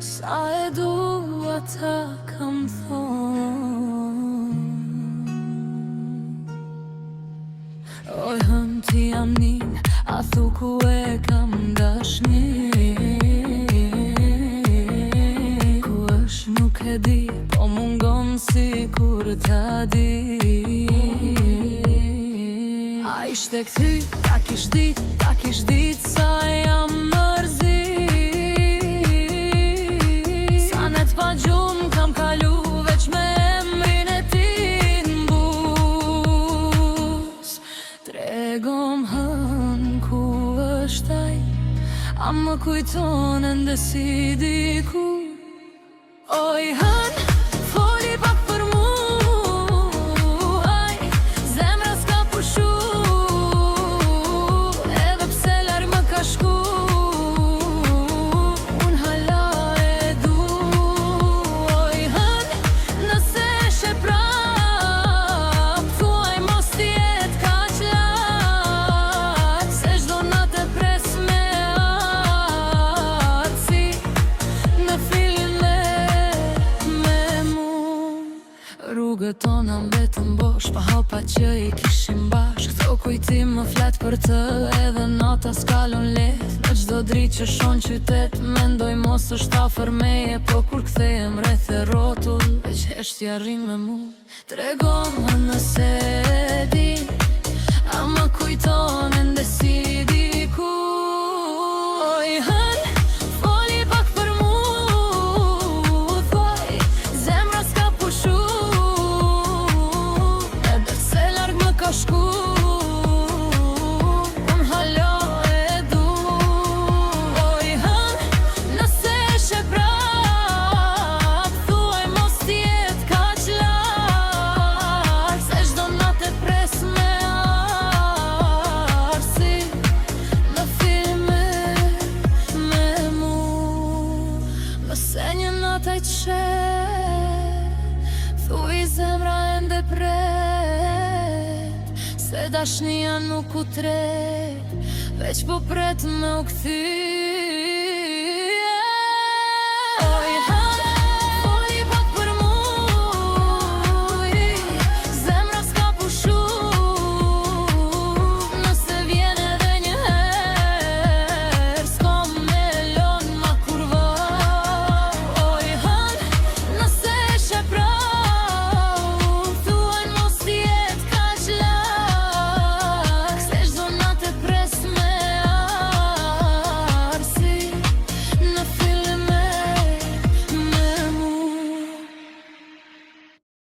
Sa e dua ta kam thonë. Oj hën ti jam nin, a thu ku e kam dashni. Ku është nuk e di, po mungon si kur ta di. A ishte këty, ta kish dit sa jam mërzi. Sa net pa gjun kam kalu veç me emrin e ti n'bus. Tregom hën ku është ai, a më kujton ende si dikur. Oj hën, foli pak për muaj, zemra s'ka pushu, edhe pse larg më ka shku, unë hala e du. Oj hën, nëse she prap, thuaj mos t'jet kaq lart, se çdo natë e pres me artësi, në filme me mu. Rrugët tona mbetën bosh, pa hapa që i kishim bashk. Këto kujtim më flet për të, edhe nata s'kalon let. Në çdo dritë që shon qytet, mendoj mos është afër meje, po kur kthehem rreth e rrotull, veç heshtja rrin me mu. Tregom nëse e din, a më kujton ende si dikur. Oj hën, foli pak për mu, thuaj, zemra s'ka pushu, edhe pse larg më ka shku, unë hala e du. Oj hën, nëse she prap, thuaj mos t'jet kaq lart, se çdo natë e pres me artësi, në filme me mu. Mëse një natë ai t'shet, thuj zemra ende pret, se dashnia nuk u tret, veç po pret me u kthi.